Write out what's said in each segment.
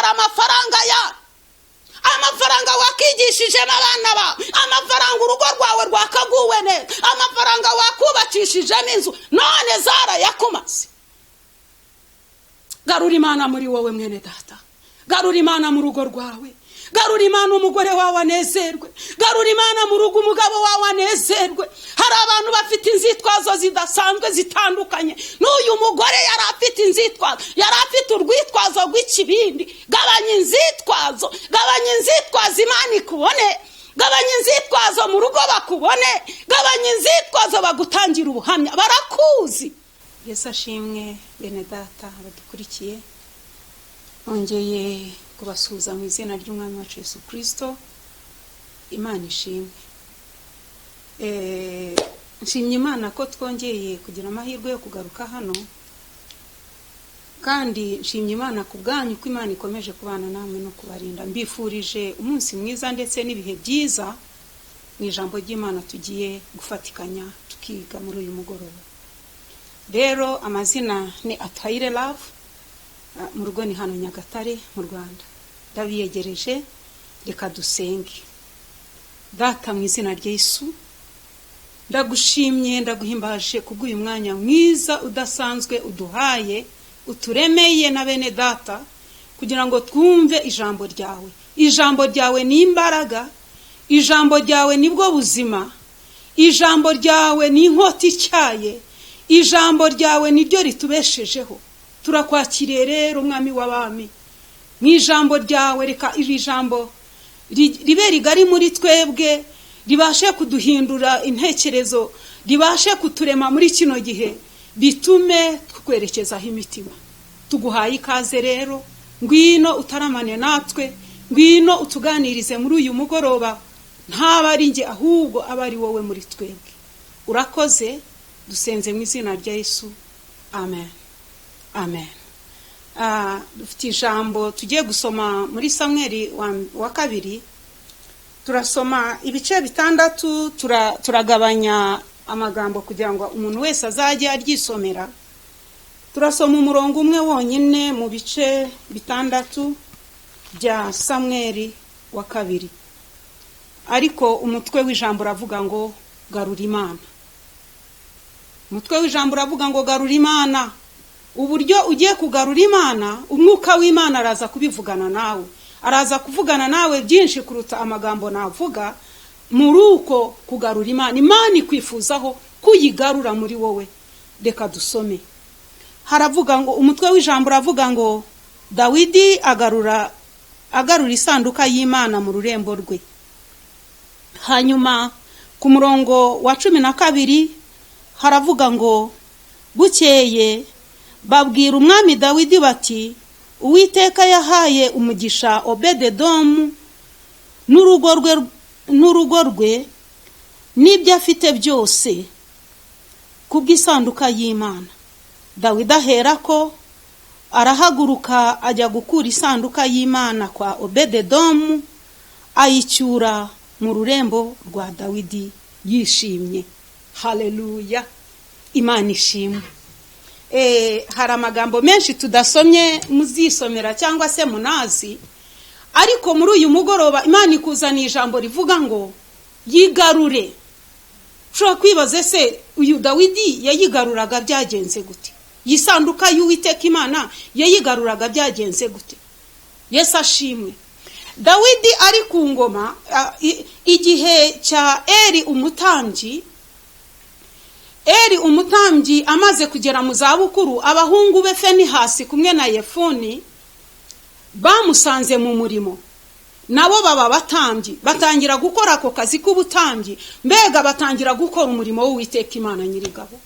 hari amafaranga amafaranga wakigishije abana ba, amafaranga urugo rwawe rwakaguwe neza, amafaranga wakubakishijemo inzu none zarayakumaze. Garura Imana muri wowe mwene data, garura Imana mu rugo rwawe, garura Imana umugore wawe anezerwe, garura Imana mu rugo umugabo wawe anezerwe. Hari abantu bafite inzitwazo zidasanzwe zitandukanye. N'uyu mugore yari afite inzitwazo, yari afite urwitwazo rw'ikibindi. Gabanya inzitwazo, gabanya inzitwazo Imana ikubone, gabanya inzitwazo mu rugo bakubone, gabanya inzitwazo bagutangira ubuhamya barakuzi. Yesu ashimwe bene data abadukurikiye, ongeye kubasuhuza mu izina ry'umwami wacu Yesu Kristo. Imana ishimwe. Nshimye Imana ko twongeye kugira amahirwe yo kugaruka hano, kandi nshimye Imana ku bwanyu ko Imana ikomeje kubana namwe no kubarinda. Mbifurije umunsi mwiza ndetse n'ibihe byiza mu ijambo ry'Imana tugiye gufatikanya tukiga muri uyu mugoroba. Rero amazina ni Atayire Love, mu rugo ni hano Nyagatare mu Rwanda. Ndabiyegereje, reka dusenge. Data mu izina rya Yesu, ndagushimye ndaguhimbaje kubw'uyu mwanya mwiza udasanzwe uduhaye, uturemeye na bene data kugira ngo twumve ijambo ryawe. Ijambo ryawe ni imbaraga, ijambo ryawe nibwo buzima, ijambo ryawe ni inkota ityaye, ijambo ryawe niryo ritubeshejeho. Turakwakiriye rero umwami w'abami, mu ijambo ryawe reka iri jambo ribe rigari muri twebwe, ribashe kuduhindura intekerezo, ribashe kuturema muri kino gihe, bitume tukwerekezaho imitima. Tuguhaye ikaze rero, ngwino utaramane natwe, ngwino utuganirize muri uyu mugoroba, ntaba ari nge ahubwo aba ari wowe muri twebwe. Urakoze, dusenze mu izina rya Yesu, amen. Amen. Dufite ijambo tugiye gusoma muri Samweli wa kabiri. Turasoma ibice bitandatu, turagabanya amagambo kugira ngo umuntu wese azajye aryisomera. Turasoma umurongo umwe wonyine mu bice bitandatu bya Samweli wa kabiri. Ariko umutwe w'ijambo uravuga ngo garura Imana. Umutwe w'ijambo uravuga ngo garura Imana. Uburyo ugiye kugarura Imana, umwuka w'Imana araza kubivugana nawe, araza kuvugana nawe byinshi kuruta amagambo navuga. Muri uko kugarura Imana, Imana ikwifuzaho kuyigarura muri wowe. Reka dusome. Haravuga ngo, umutwe w'ijambo uravuga ngo Dawidi agarura isanduka y'Imana mu rurembo rwe. Hanyuma ku murongo wa 12 haravuga ngo, bukeye babwira umwami Dawidi bati, Uwiteka yahaye umugisha Obededomu n'urugo rwe n'ibyo afite byose kubw'isanduka y'Imana. Dawidi aherako arahaguruka ajya gukura isanduka y'Imana kwa Obededomu, ayicyura mu rurembo rwa Dawidi yishimye. Haleluya, Imana ishimwe. Hari amagambo menshi tudasomye muzisomera cyangwa se munazi, ariko muri uyu mugoroba Imana ikuzaniye ijambo rivuga ngo yigarure. Ushobora kwibaza se uyu Dawidi yayigaruraga byagenze gute? Yisanduka y'Uwiteka Imana yayigaruraga byagenze gute? Yesu ashimwe. Dawidi ari ku ngoma igihe cya Eli umutambyi amaze kugera mu zabukuru, abahungu be Fenihasi kumwe na Yefuni bamusanze mu murimo. Nabo baba batambyi, batangira gukora ako kazi k'ubutambyi, mbega batangira gukora umurimo w'Uwiteka Imana nyirigabo.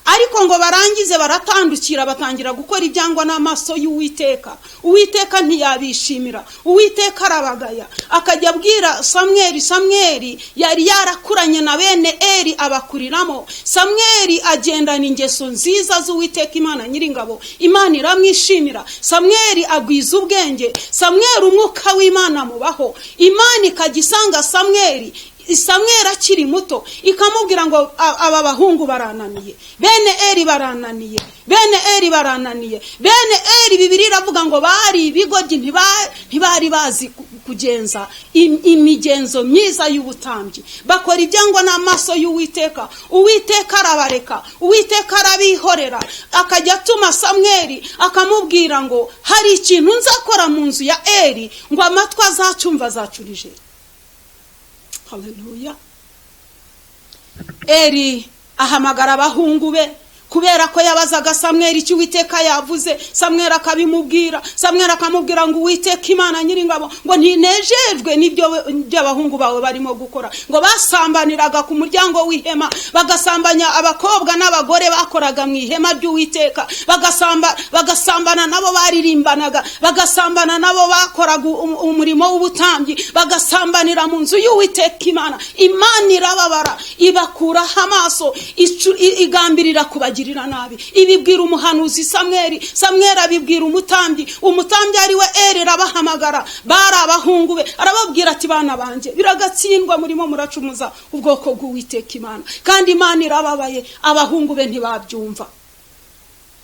Ariko ngo barangize baratandukira, batangira gukora ibyangwa n'amaso y'Uwiteka. Uwiteka ntiyabishimira, Uwiteka arabagaya. Akajya abwira Samweli yari yarakuranye na bene Eli abakuriramo. Samweli agendana ingeso nziza z'Uwiteka Imana nyiringabo, Imana iramwishimira. Samweli agwiza ubwenge, Samweli umwuka w'Imana mubaho. Imana ikagisanga Samweli Samweli akiri muto ikamubwira ngo aba bahungu barananiye, bene Eli barananiye, bene Eli barananiye, bene Eli Bibiliya iravuga ngo bari ibigoryi, ntibari bazi kugenza imigenzo myiza y'ubutambyi, bakora ibyangwa n'amaso y'Uwiteka. Uwiteka arabareka, Uwiteka arabihorera, akajya atuma Samweli akamubwira ngo hari ikintu nzakora mu nzu ya Eli ngo amatwi azacumva azacurije. Haleluya. Eli ahamagara abahungu be kubera ko yabazaga Samweli icyo Uwiteka yavuze. Samweli akabimubwira, Samweli akamubwira ngo Uwiteka Imana Nyiringabo ngo ntinejejwe n'ibyo by'abahungu bawe barimo gukora, ngo basambaniraga ku muryango w'ihema, bagasambanya abakobwa n'abagore bakoraga mu ihema ry'Uwiteka, bagasambana nabo baririmbanaga, bagasambana nabo bakoraga umurimo w'ubutambyi, bagasambanira mu nzu y'Uwiteka Imana. Imana irababara, ibakuraho amaso, igambirira kubagira nabi. Ibibwira umuhanuzi Samweli, Samweli abibwira umutambyi ari we Eli, arabahamagara, bari abahungu be, arababwira ati bana banje biragatsindwa murimo muracumuza ubwoko bw'Uwiteka Imana. Kandi Imana irababaye, abahungu be ntibabyumva,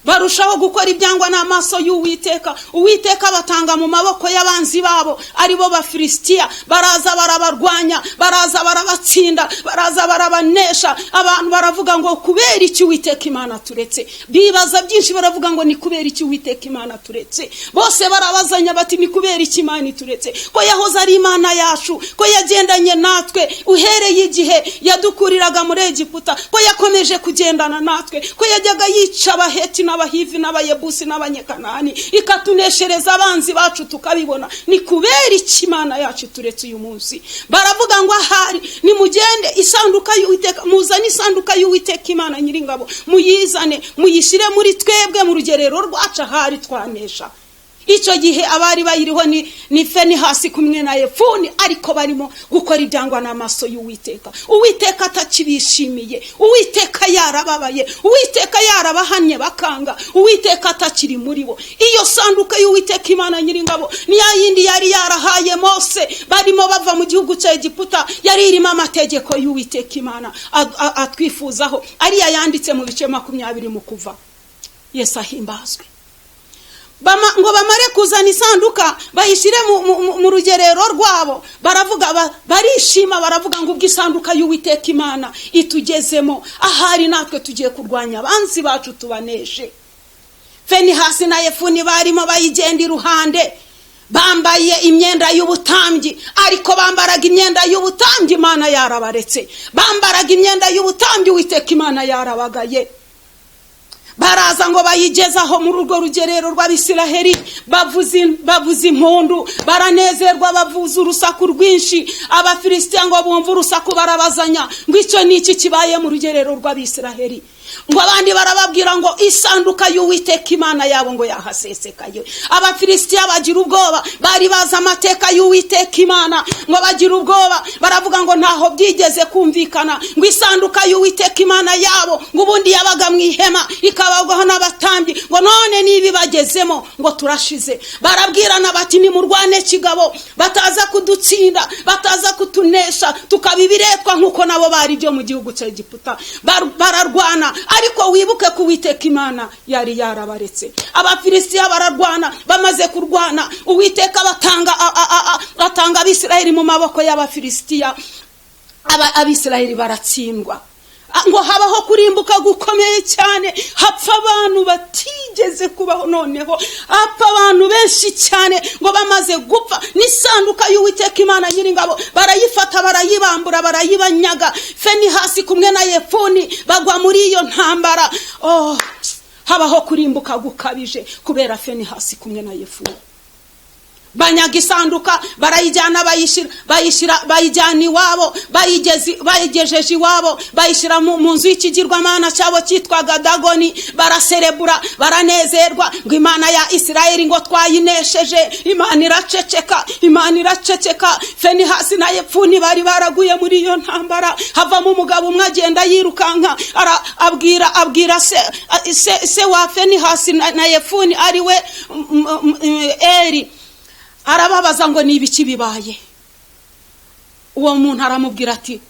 barushaho gukora ibyangwa n'amaso y'Uwiteka. Uwiteka batanga mu maboko y'abanzi babo aribo Bafilisitiya, baraza barabarwanya, baraza barabatsinda, baraza barabanesha. Abantu baravuga ngo kubera iki Uwiteka Imana turetse, bibaza byinshi, baravuga ngo ni kubera iki Uwiteka Imana turetse. Bose barabazanya bati ni kubera iki Imana turetse, ko yahoze ari Imana yacu, ko yagendanye natwe uhereye igihe yadukuriraga muri Egiputa, ko yakomeje kugendana natwe, ko yajyaga yica Abaheti n'Abahivi n'Abayebusi n'Abanyekanani, ikatuneshereza abanzi bacu tukabibona. Ni kubera iki Imana yacu turetse uyu munsi? Baravuga ngo ahari nimugende isanduka y'Uwiteka, muzane isanduka y'Uwiteka Imana Nyiringabo, muyizane muyishire muri twebwe mu rugerero rwacu ahari twanesha. Icyo gihe abari bayiriho ni Finehasi kumwe na Yefuni, ariko barimo gukora ibyangwa n'amaso y'Uwiteka. Uwiteka atakibishimiye, Uwiteka yarababaye, Uwiteka yarabahanye bakanga, Uwiteka atakiri muri bo. Iyo sanduka y'Uwiteka Imana Nyiringabo ni ya yindi yari yarahaye Mose barimo bava mu gihugu cya Egiputa, yari irimo amategeko y'Uwiteka Imana atwifuzaho, ari yanditse mu bice 20 mu Kuva. Yesu ahimbazwe. Ngo bamare kuzana isanduka bayishyire mu rugerero rwabo, baravuga barishima, baravuga ngo ubw'isanduka y'Uwiteka Imana itugezemo, ahari natwe tugiye kurwanya abanzi bacu tubaneshe. Finehasi na Yefuni barimo bayigenda iruhande, bambaye imyenda y'ubutambyi, ariko bambaraga imyenda y'ubutambyi Imana yarabaretse, bambaraga imyenda y'ubutambyi Uwiteka Imana yarabagaye. Baraza ngo bayigezaho muri urwo rugerero rw'Abisiraheli, bavuza impundu, baranezerwa, bavuza urusaku rwinshi. Abafilisitiya ngo bumva urusaku barabazanya ngo icyo ni iki kibaye mu rugerero rw'Abisiraheli. Ngo abandi barababwira ngo isanduka y'Uwiteka Imana yabo ngo yahasesekaye. Abafilisitiya bagira ubwoba, bari bazi amateka y'Uwiteka Imana, ngo bagira ubwoba, baravuga ngo ntaho byigeze kumvikana ngo isanduka y'Uwiteka Imana yabo ngo ubundi yabaga mu ihema ikabagwaho n'abatambyi, ngo none nibi bagezemo ngo turashize. Barabwirana bati ni murwane kigabo, bataza kudutsinda, bataza kutunesha tukabibiretwa nkuko nabo bari byo mu gihugu cya Egiputa. Bararwana, ariko wibuke ku Uwiteka Imana yari yarabaretse. Abafilisitiya bararwana, bamaze kurwana Uwiteka batanga Abisiraheli mu maboko y'Abafilisitiya. Abisiraheli baratsindwa, ngo habaho kurimbuka gukomeye cyane, hapfa abantu batigeze kubaho. Noneho hapfa abantu benshi cyane, ngo bamaze gupfa n'isanduka y'Uwiteka Imana Nyiringabo barayifata, barayibambura, barayibanyaga. Finehasi kumwe na Yefuni bagwa muri iyo ntambara. Habaho kurimbuka gukabije kubera Finehasi kumwe na Yefuni. Banyaga isanduka, barayijyana, bayijyana iwabo, bayigejeje iwabo, bayishyira mu nzu y'ikigirwamana cyabo cyitwaga Dagoni. Baraserebura, baranezerwa ngo Imana ya Isirayeli ngo twayinesheje. Imana iraceceka, Imana iraceceka. Finehasi na Yefuni bari baraguye muri iyo ntambara. Havamo umugabo umwe agenda yirukanka, abwira se wa Finehasi na Yefuni ari we Eli, arababaza ngo ni ibiki bibaye. uwo muntu aramubwira ati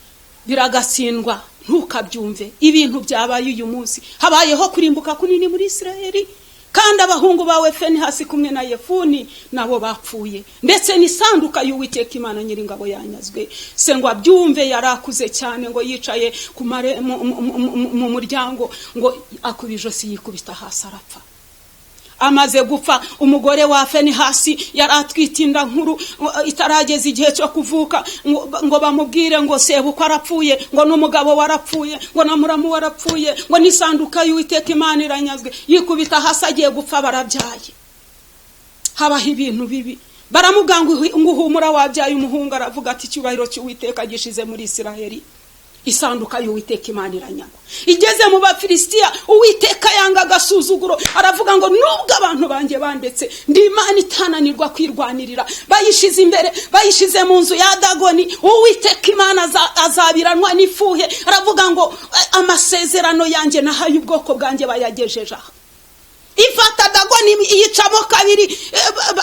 biragatsindwa ntukabyumve, ibintu byabaye uyu munsi, habayeho kurimbuka kunini muri Isirayeli, kandi abahungu bawe Finehasi kumwe na Yefuni nabo bapfuye, ndetse n'isanduka y'Uwiteka Imana Nyiringabo yanyazwe. Se ngo abyumve yarakuze cyane, ngo yicaye mu muryango, ngo akubijosi yikubita hasi arapfa. Amaze gupfa, umugore wa Finehasi yaratwitinda nkuru itarageze igihe cyo kuvuka, ngo bamubwire ngo sebuko arapfuye, ngo n'umugabo warapfuye, ngo na muramu warapfuye, ngo n'isanduka y'Uwiteka Imana iranyazwe. Yikubita hasi agiye gupfa, barabyaye. Habaho ibintu bibi, baramuganga ngo uhumura wabyaye umuhungu. Aravuga ati icyubahiro cy'Uwiteka gishize muri Isirayeli, isanduka y'Uwiteka Imana iranyagwa. Igeze mu Bafilisitiya, Uwiteka yanga agasuzuguro, aravuga ngo nubwo abantu banjye bandetse, ndi Imana itananirwa kwirwanirira. Bayishize imbere, bayishize mu nzu ya Dagoni, Uwiteka Imana azabiranwa n'ifuhe. Aravuga ngo amasezerano yanjye nahaye ubwoko bwanjye bayagejeje aha. Ifata Dagoni iyicamo kabiri,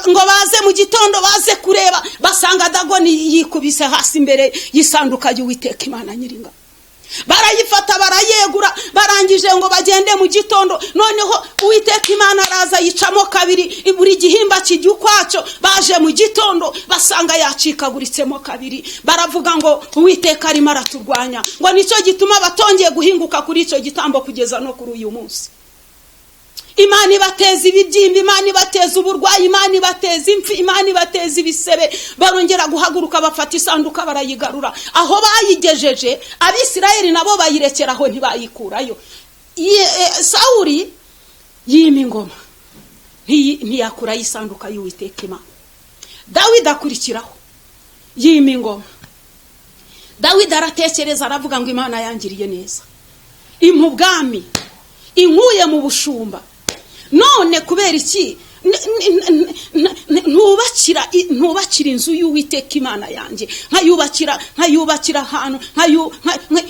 ngo baze mu gitondo baze kureba, basanga Dagoni yikubise hasi imbere y'isanduka y'Uwiteka Imana Nyiringabo. Barayifata barayegura, barangije ngo bagende mu gitondo. Noneho Uwiteka Imana araza yicamo kabiri, buri gihimba kijya ukwaco. Baje mu gitondo basanga yacikaguritsemo kabiri. Baravuga ngo Uwiteka arimo araturwanya, ngo nicyo gituma batongeye guhinguka kuri icyo gitambo kugeza no kuri uyu munsi. Imana ibateza ibibyimba, Imana ibateza uburwayi, Imana ibateza impfu, Imana ibateza ibisebe. Barongera guhaguruka bafata isanduka barayigarura aho bayigejeje. Abisirayeli nabo bayirekeraho ntibayikurayo. Sawuli yima ingoma, ntiyakura isanduka y'Uwiteka Imana. Dawidi akurikiraho yima ingoma. Dawidi aratekereza, aravuga ngo Imana yangiriye neza, impa ubwami, inkuye mu bushumba. None kubera iki ntubakira inzu y'Uwiteka Imana yanjye, nkayubakira ahantu,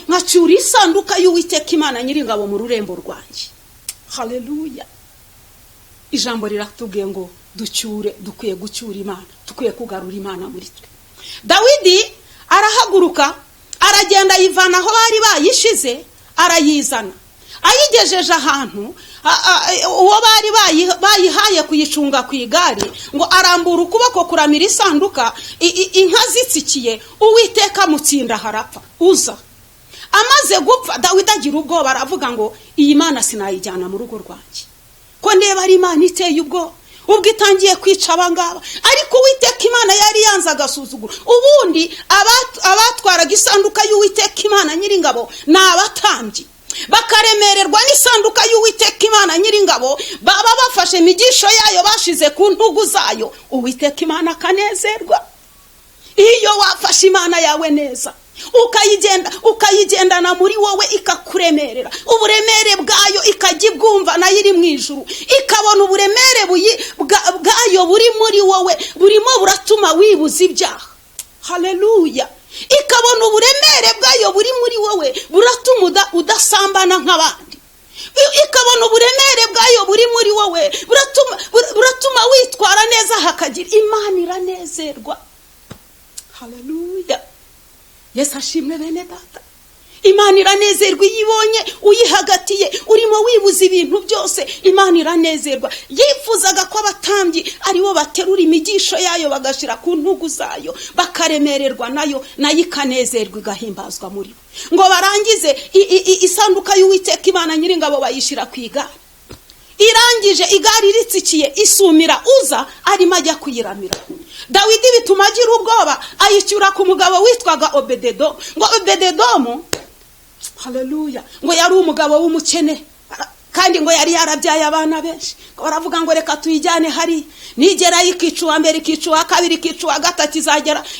nkacura isanduka y'Uwiteka Imana Nyiringabo mu rurembo rwanjye. Haleluya. Ijambo riratubwiye ngo dukwiye gucyura Imana, dukwiye kugarura Imana muri twe. Dawidi arahaguruka, aragenda yivana aho bari bayishize, arayizana. Ayigejeje ahantu uwo bari bayihaye kuyicunga ku igare, ngo arambura ukuboko kuramira isanduka, inka zitsikiye, Uwiteka mutsinda harapfa. Uza amaze gupfa, Dawidi agira ubwoba, aravuga ngo iyi Mana sinayijyana mu rugo rwanjye, ko ndeba ari Imana iteye ubwo, ubwo itangiye kwica abangaba. Ariko Uwiteka Imana yari yanze agasuzuguro. Ubundi abatwaraga isanduka y'Uwiteka Imana Nyiringabo ni abatambyi, bakaremererwa n'isanduka y'Uwiteka Imana Nyiringabo, baba bafashe imigisho yayo bashize ku ntugu zayo, Uwiteka Imana akanezerwa. Iyo wafashe Imana yawe neza, ukayigendana muri wowe, ikakuremerera, uburemere bwayo ikajya ibwumva, nayo iri mu ijuru ikabona uburemere bwayo buri muri wowe, burimo buratuma wibuza ibyaha. Haleluya. Ikabona uburemere bwayo buri muri wowe buratuma udasambana nk'abandi. Ikabona uburemere bwayo buri muri wowe buratuma witwara neza, hakagira Imana iranezerwa. Haleluya. Yesu ashimwe bene data. Imana iranezerwa iyo ibonye uyihagatiye, urimo wibuza ibintu byose, Imana iranezerwa. Yifuzaga ko abatambyi aribo baterura imigisho yayo bagashira ku ntugu zayo, bakaremererwa nayo ikanezerwa, igahimbazwa muri bo. Ngo barangize isanduka y'Uwiteka Imana Nyiringabo bayishira ku igare. Irangije igare ritsikiye, isumira Uza arimo ajya kuyiramira. Dawidi bituma agira ubwoba, ayicyura ku mugabo witwaga Obededomu. Ngo Obededomu, haleluya, ngo yari umugabo w'umukene, kandi ngo yari yarabyaye abana benshi. Baravuga ngo reka tuyijyane hari, nigera yikicuwa mbere, ikicuwa kabiri, ikicuwa gatatu,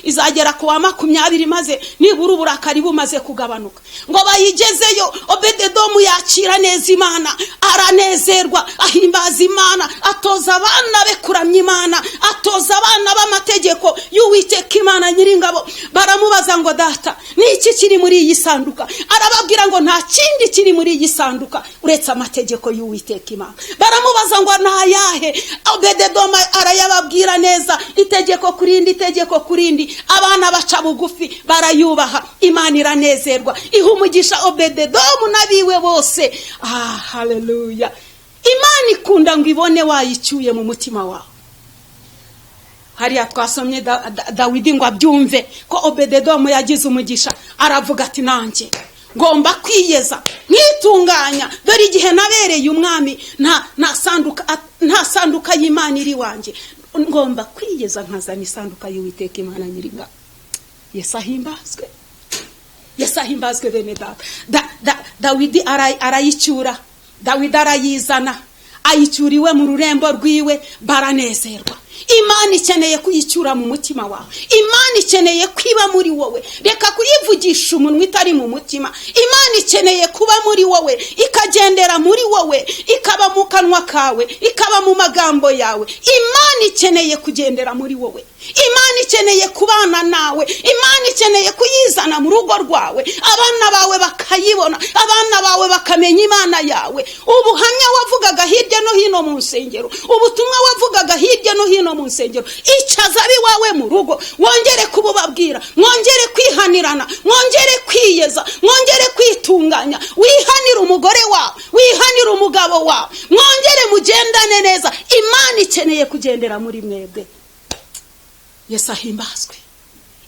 izagera ku wa 20, maze nibura uburakari bumaze kugabanuka. Ngo bayigezeyo, Obededomu yakira neza Imana, aranezerwa, ahimbaza Imana, atoza abana be kuramya Imana, atoza abana b'amategeko y'Uwiteka Imana Nyiringabo. Baramubaza ngo data, ni iki kiri muri iyi sanduka? Arababwira ngo nta kindi kiri muri iyi sanduka uretse amategeko amategeko y'Uwiteka Imana. Baramubaza ngo nayahe, Obededomu arayababwira neza, itegeko kurindi, abana baca bugufi barayubaha, Imana iranezerwa, iha umugisha Obededomu n'abiwe bose. Haleluya. Imana ikunda ngo ibone wayicyuye mu mutima wawe. Hariya twasomye Dawidi ngo abyumve ko Obededomu yagize umugisha, aravuga ati nanjye ngomba kwiyeza nkitunganya, dore igihe nabereye umwami nta sanduka y'Imana iri wanjye, ngomba kwiyeza nkazana isanduka y'Uwiteka Imana nyiringa. Yesu ahimbazwe bene data. Dawidi arayicyura, Dawidi arayizana, ayicyuriwe mu rurembo rwiwe, baranezerwa. Imana ikeneye kuyicyura mu mutima wawe. Imana ikeneye kwiba muri wowe, reka kuyivugisha umunwa itari mu mutima. Imana ikeneye kuba muri wowe, ikagendera muri wowe, ikaba mu kanwa kawe, ikaba mu magambo yawe. Imana ikeneye kugendera muri wowe, Imana ikeneye kubana nawe, Imana ikeneye kuyizana mu rugo rwawe, abana bawe bakayibona, abana bawe bakamenya Imana yawe. Ubuhamya wavugaga hirya no hino mu nsengero, ubutumwa wavugaga hirya no hino mu nsengero, icaza biwawe mu rugo, wongere kububabwira, mwongere kwihanirana, mwongere kwiyeza, mwongere kwitunganya, wihanira umugore wawe, wihanira umugabo wawe, mwongere mugendane neza. Imana ikeneye kugendera muri mwebwe. Yesu ahimbazwe.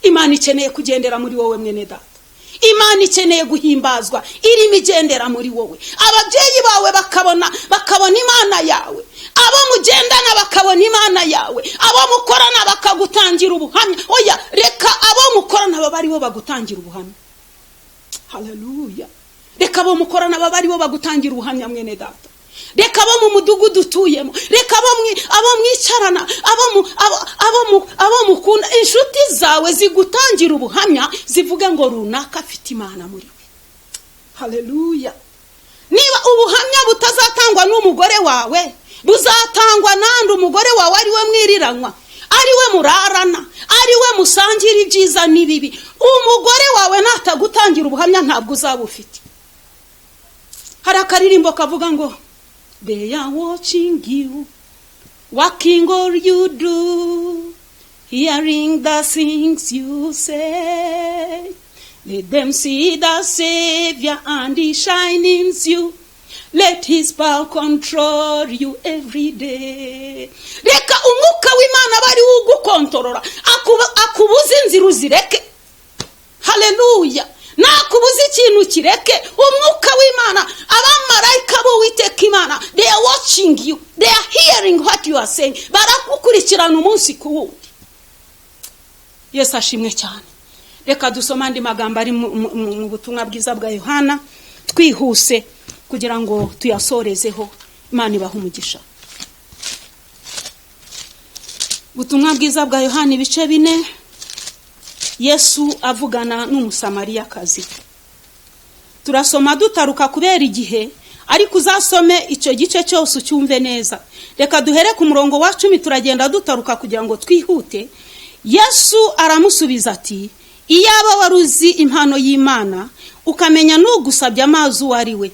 Imana ikeneye kugendera muri wowe mwene data. Imana ikeneye guhimbazwa iri migendera muri wowe. Ababyeyi bawe bakabona Imana yawe, abo mugendana bakabona Imana yawe, abo mukorana bakagutangira ubuhamya. Oya, reka abo mukorana baba ari bo bagutangira ubuhamya. Haleluya. Reka abo mukorana baba ari bo bagutangira ubuhamya mwene data. Reka abo mu mudugudu utuyemo, reka abo mwicarana, abo mukunda, inshuti zawe zigutangira ubuhamya, zivuge ngo runaka afite Imana muri we. Haleluya. Niba ubuhamya butazatangwa n'umugore wawe, buzatangwa nandi umugore wawe ari we mwiriranwa, ari we murarana, ari we musangira ibyiza n'ibibi. Umugore wawe natagutangira ubuhamya ntabwo uzaba ufite. Hari akaririmbo kavuga ngo they are watching you, walking all you do, hearing the things you say. Let them see the Savior and He shines you. Let His power control you every day. Reka umwuka w'Imana bari ugukontorora, akubuza inzira uzireke. Haleluya. Nakubuza ikintu kireke. Umwuka w'Imana, abamarayika b'Uwiteka Imana, they are watching you, they are hearing what you are saying, barakukurikirana umunsi ku wundi. Yesu ashimwe cyane. Reka dusoma andi magambo ari mu butumwa bwiza bwa Yohana twihuse kugira ngo tuyasorezeho. Imana ibahe umugisha. Butumwa bwiza bwa Yohana ibice 4. Yesu avugana n'umusamariyakazi. Turasoma dutaruka kubera igihe, ariko uzasome icyo gice cyose ucyumve neza. Reka duhere ku murongo wa 10 turagenda dutaruka kugira ngo twihute. Yesu aramusubiza ati, iyaba waruzi impano y'Imana, ukamenya n'ugusabye amazi uwari we,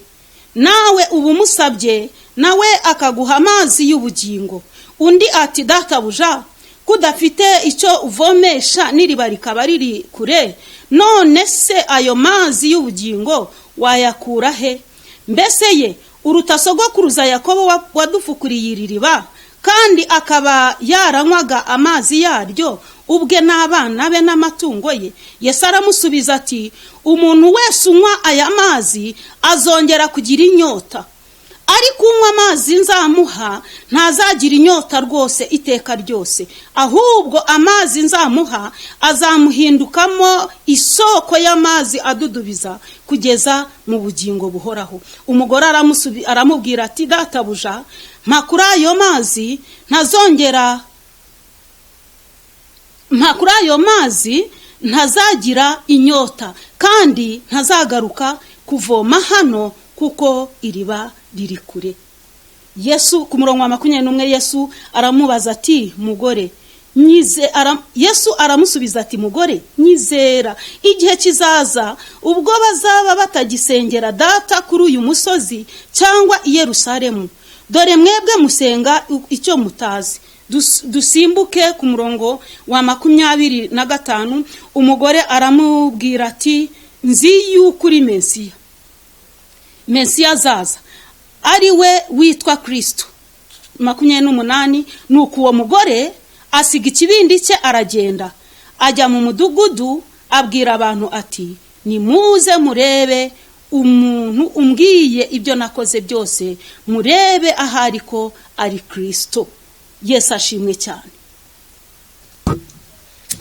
nawe ubu musabye, nawe akaguha amazi y'ubugingo. Undi ati, databuja, kudafite icyo uvomesha n'iriba rikaba riri kure, none se ayo mazi y'ubugingo wayakura he? Mbese ye uruta sogokuruza Yakobo wadufukuriye iri riba, kandi akaba yaranywaga amazi yaryo ubwe n'abana be n'amatungo ye? Yesu aramusubiza ati, umuntu wese unywa aya mazi azongera kugira inyota, ariko unywa amazi nzamuha ntazagira inyota rwose iteka ryose, ahubwo amazi nzamuha azamuhindukamo isoko y'amazi adudubiza kugeza mu bugingo buhoraho. Umugore aramubwira ati, databuja, mpa kuri ayo mazi ntazagira inyota, kandi ntazagaruka kuvoma hano kuko iriba riri kure. Yesu ku murongo wa 21 Yesu aramubaza ati, mugore, Yesu aramusubiza ati mugore nyizera igihe kizaza ubwo bazaba batagisengera data kuri uyu musozi cyangwa i Yerusalemu, dore mwebwe musenga icyo mutazi. Dusimbuke ku murongo wa 25. Umugore aramubwira ati nzi yuko uri Mesiya azaza ari we witwa Kristo. 28. Nuko uwo mugore asiga ikibindi cye aragenda ajya mu mudugudu abwira abantu ati nimuze murebe umuntu umbwiye ibyo nakoze byose, murebe ahari ko ari Kristo. Yesu ashimwe cyane.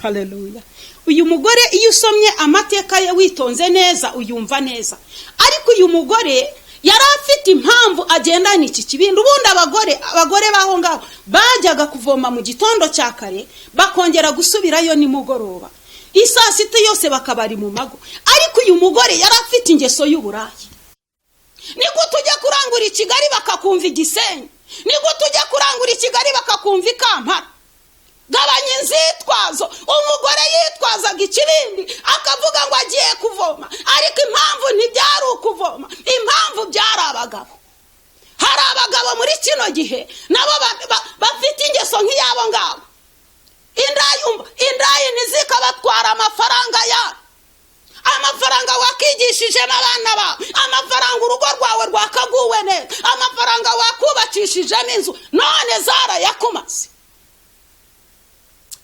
Haleluya. Uyu mugore iyo usomye amateka ye witonze neza uyumva neza, ariko uyu mugore yari afite impamvu agendana iki kibindi. Ubundi abagore baho ngaho bajyaga kuvoma mu gitondo cya kare bakongera gusubirayo nimugoroba, isaa sita yose bakabari mu mago. Ariko uyu mugore yari afite ingeso y'uburayi. Niko tujya kurangura i Kigali bakakumva Igisenyi, niko tujya kurangura i Kigali bakakumva i Kampala. Gabanya inzitwazo. Umugore yitwazaga ikibindi akavuga ngo agiye kuvoma, ariko impamvu ntibyari ukuvoma, impamvu byari abagabo. Hari abagabo muri kino gihe nabo bafite ingeso nk'iyabo ngabo. Indayi nizikabatwara amafaranga yabo, amafaranga wakigishije n'abana bawe, amafaranga urugo rwawe rwakaguwe neza, amafaranga wakubakishije n'inzu, none zarayakumaze.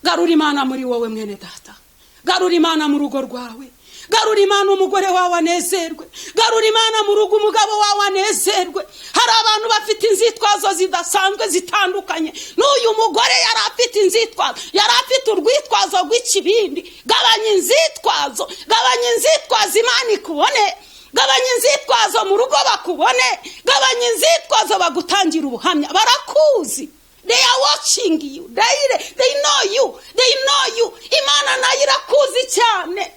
Garura Imana muri wowe mwene data, garura Imana mu rugo rwawe, garura Imana umugore wawe anezerwe, garura Imana mu rugo umugabo wawe anezerwe. Hari abantu bafite inzitwazo zidasanzwe zitandukanye. N'uyu mugore yari afite inzitwazo, yari afite urwitwazo rw'ikibindi. Gabanya inzitwazo, gabanya inzitwazo Imana ikubone, gabanya inzitwazo mu rugo bakubone, gabanya inzitwazo bagutangira ubuhamya. Barakuzi, they are watching you, they know you. Imana nayo irakuzi cyane.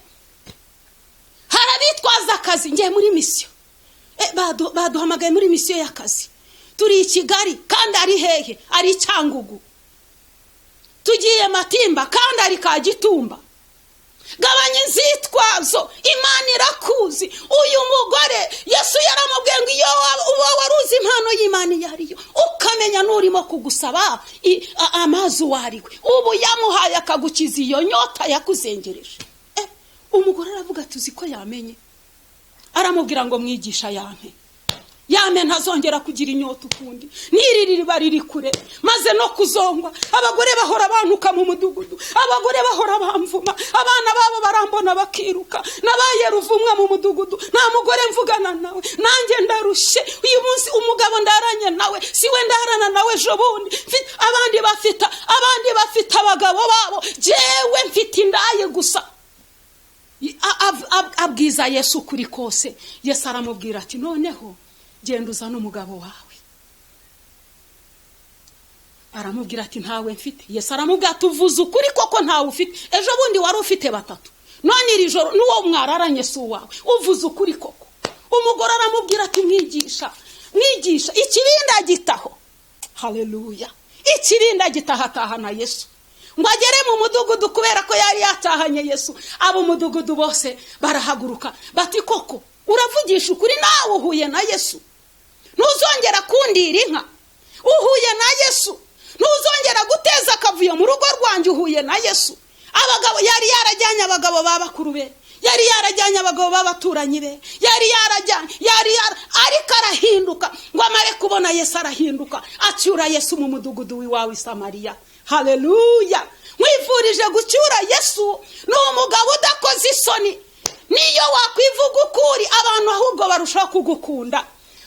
Harabitwaza akazi, ngiye muri misiyo, baduhamagaye muri misiyo y'akazi, turi i Kigali kandi ari hehe, ari Cyangugu. Tugiye Matimba kandi ari Kagitumba. Gabanya inzitwazo, Imana irakuzi. Uyu mugore Yesu yaramubwiye ngo iyo waruzi impano y'Imana yariyo ukamenya n'urimo kugusaba amazi wariwe, ubu yamuhaye akagukiza iyo nyota yakuzengereje. Umugore aravuga tuzi ko yamenye, aramubwira ngo mwigisha yame ntazongera kugira inyota ukundi, niriri bariri kure maze no kuzongwa. Abagore bahora banuka mu mudugudu, abagore bahora bamvuma, abana babo barambona bakiruka. Nabaye ruvumwa mu mudugudu, nta mugore mvugana nawe, nanjye ndarushe. Uyu munsi umugabo ndaranye nawe, siwe ndarana nawe jobundi. Abandi bafite abagabo babo, jewe mfite indaye gusa. Abwiza Yesu kuri kose. Yesu aramubwira ati noneho genda uzana umugabo wawe. Aramubwira ati ntawe mfite. Yesu aramubwira ati uvuze ukuri koko ntawe ufite, ejo bundi wari ufite batatu, none iri joro n'uwo mwararanye si uwawe, uvuze ukuri koko. Umugore aramubwira ati mwigisha ikibindi agitaho. Haleluya. Ikibindi agitaha na Yesu ngo agere mu mudugudu, kubera ko yari yatahanye Yesu. Abo mudugudu bose barahaguruka bati koko uravugisha ukuri, nawe uhuye na Yesu, ntuzongera kundira inka. Uhuye na Yesu, ntuzongera guteza akavuyo mu rugo rwanjye. Uhuye na Yesu. Abagabo yari yarajyanye abagabo b'abakuru be, yari yarajyanye abagabo b'abaturanyi be, yari ariko arahinduka ngo amare kubona Yesu. Arahinduka acyura Yesu mu mudugudu w'iwawe Samariya. Haleluya. Mwifurije gucyura Yesu n'umugabo udakoze isoni. Niyo wakwivuga ukuri, abantu ahubwo barushaho kugukunda.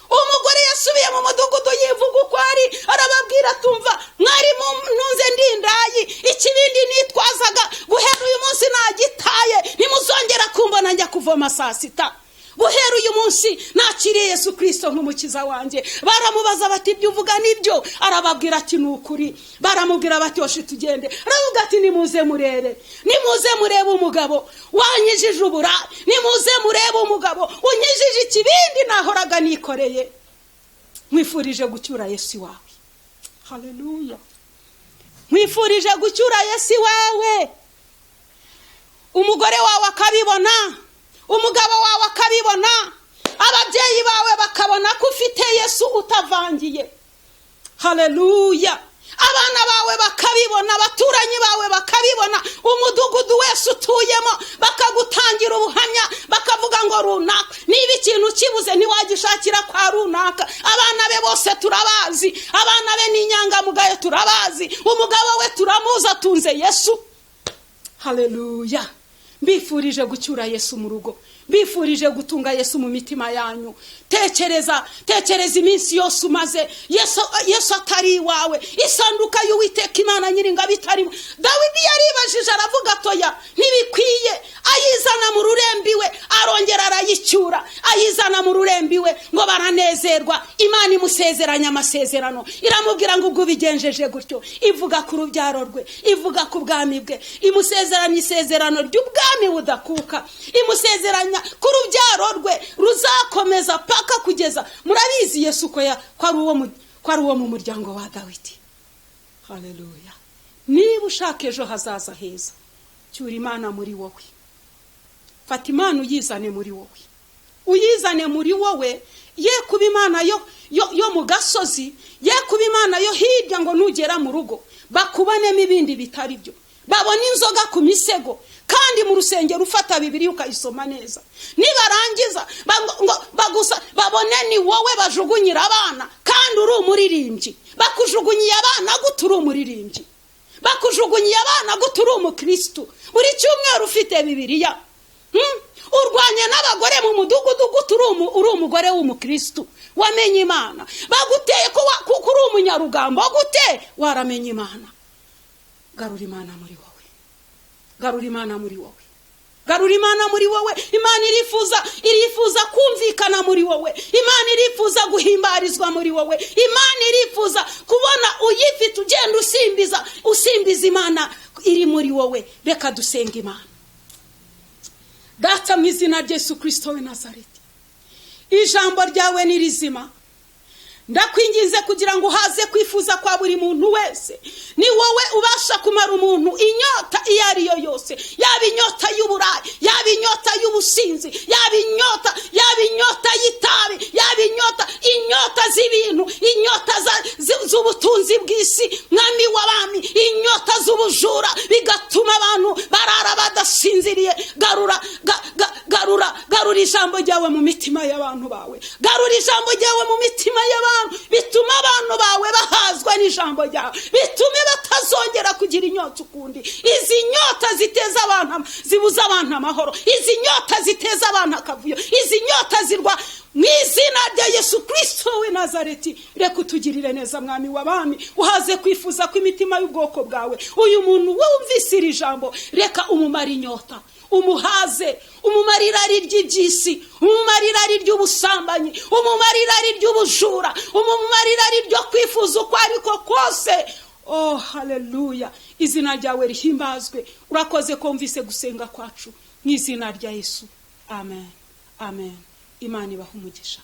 Umugore yasubiye mu mudugudu yivuga uko ari, arababwira tumva mwari ntunze ndindayi, ikibindi nitwazaga guhera uyu munsi nagitaye, nimuzongera kumbona njya kuvoma saa sita. Guhera uyu munsi nakiriye Yesu Kristo nk'umukiza wanjye. Baramubaza bati ibyo uvuga nibyo? Arababwira ati ni ukuri. Baramubwira bati oshi tugende. Aravuga ati nimuze murebe umugabo wanyijije ubura, nimuze murebe umugabo unyijije ikibindi nahoraga nikoreye. Mwifurije gucyura Yesu wawe. Haleluya. nkwifurije gucyura Yesu wawe, umugore wawe akabibona, umugabo wawe akabibona, ababyeyi bawe bakabona ko ufite Yesu utavangiye. Haleluya. Abana bawe bakabibona, abaturanyi bawe bakabibona, umudugudu wese utuyemo bakagutangira ubuhamya, bakavuga ngo runaka niba ikintu kibuze ntiwagishakira kwa runaka. Abana be bose turabazi, abana be n'inyangamugayo turabazi, umugabo we turamuzi atunze Yesu. Haleluya. Mbifurije gucyura Yesu mu rugo, mbifurije gutunga Yesu mu mitima yanyu. Tekereza iminsi yose umaze Yesu atari iwawe, isanduka y'Uwiteka Imana Nyiringabo itarimo. Dawidi yaribajije aravuga atoya ntibikwiye, ayizana mu rurembi we arongera arayicyura, ayizana mu rurembi we ngo baranezerwa. Imana imusezeranya amasezerano, iramubwira ngo ubwo bigenjeje gutyo, ivuga ku rubyaro rwe, ivuga ku bwami bwe, imusezeranya isezerano ry'ubwami budakuka, imusezeranya ku rubyaro rwe ruzakomeza paka kugeza. Murabizi Yesu ko ari uwo mu muryango wa Dawidi. Haleluya. Niba ushaka ejo hazaza heza, cyura Imana muri wowe. Fata Imana uyizane muri wowe, uyizane muri wowe. Ye kuba Imana yo mu gasozi, ye kuba Imana yo hirya ngo nugera mu rugo bakubonemo ibindi bitari byo, babona inzoga ku misego, kandi mu rusengero ufata Bibiliya ukayisoma neza. Nibarangiza bagusa babone ni wowe bajugunyira abana kandi uri umuririmbyi. Bakujugunyiye abana gute uri umuririmbyi? Bakujugunyiye abana gute uri umukristo? Buri cyumweru ufite Bibiliya. Urwanya n'abagore mu mudugudu gute uri umugore w'umukristo wamenye Imana? Baguteye kuko uri umunyarugambo gute waramenye Imana? Garura Imana muri wowe, garura Imana muri wowe, garura Imana muri wowe. Imana irifuza kumvikana muri wowe, Imana irifuza guhimbarizwa muri wowe, Imana irifuza kubona uyifite ugenda usimbiza Imana iri muri wowe. Reka dusenga Imana. Data mu izina rya Yesu Kristo w'i Nazareti, ijambo ryawe ni rizima. Ndakwinginze kugira ngo haze kwifuza kwa buri muntu wese. Ni wowe ubasha kumara umuntu inyota iyo ari yo yose, yaba inyota y'uburayi, yaba inyota y'ubusinzi, yaba inyota y'itabi, yaba inyota z'ibintu, inyota z'ubutunzi bw'isi, mwami w'abami, inyota z'ubujura bigatuma abantu barara badasinziriye. Garura ijambo ryawe mu mitima y'abantu bawe, garura ijambo ryawe mu mitima y'abantu, bituma abantu bawe bahazwa n'ijambo ryawe, bitume batazongera kugira inyota ukundi. Izi nyota ziteza abantu, zibuza abantu amahoro, izi nyota ziteza abantu akavuyo, izi nyota zirwa mu izina rya Yesu Kristo w'i Nazareti. Reka utugirire neza mwami w'abami, uhaze kwifuza kw'imitima y'ubwoko bwawe. Uyu muntu wumvise iri jambo, reka umumara inyota, umuhaze, umumarira ari ry'ibyisi, umumarira ari ry'ubusambanyi, umumarira ari ry'ubujura, umumarira ari ryo kwifuza uko ariko kose. Oh haleluya. Izina ryawe rihimbazwe. Urakoze kumvise gusenga kwacu mu izina rya Yesu. Amen. Amen. Imana ibahe umugisha.